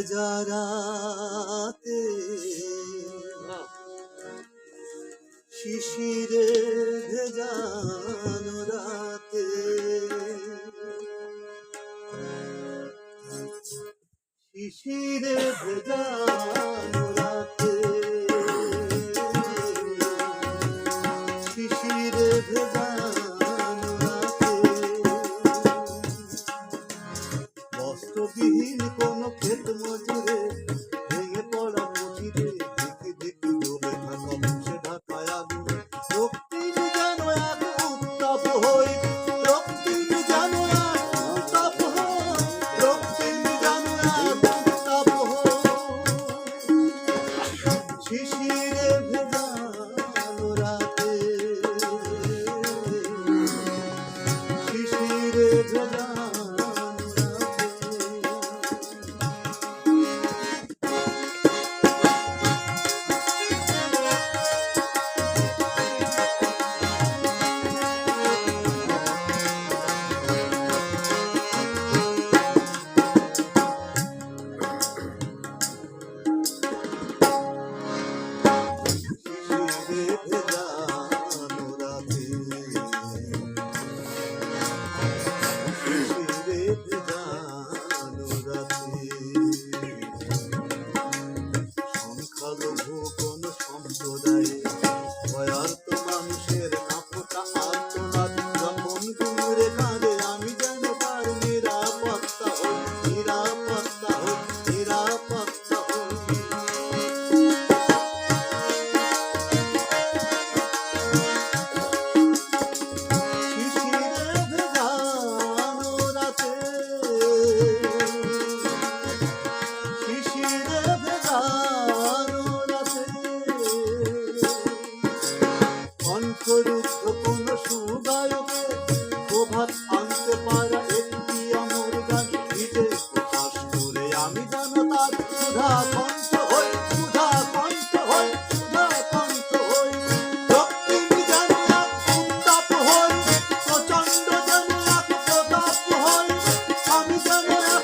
ভেজা রাতে শিশিরে ভেজানো রাতে শিশিরে ভেজানো রাতে শিশিরে ভেজানো রাতে বস্ত্রবিহীন কোন ক্ষেত মজুরে ভেঙে পড়া মজিরে দেখে দেখে ডোবে থাকা মুছে ঢাকায় আগুন রক্তিম যেন এক উত্তাপ হই রক্তিম যেন এক উত্তাপ হই রক্তিম যেন এক উত্তাপ হই শিশিরে ভেজানো রাতে শিশিরে ভেজানো কণ্ঠরুদ্ধ কোন সুগায়কে প্রভাত আনতে পারা একটি অমর গান ভিজে প্রকাশ করে আমি জানো তার সুধা কণ্ঠ হই সুধা কণ্ঠ হই সুধা কণ্ঠ হই রক্তিম যেন এক উত্তাপ হই প্রচণ্ড যেন এক প্রতাপ হই আমি যেন এক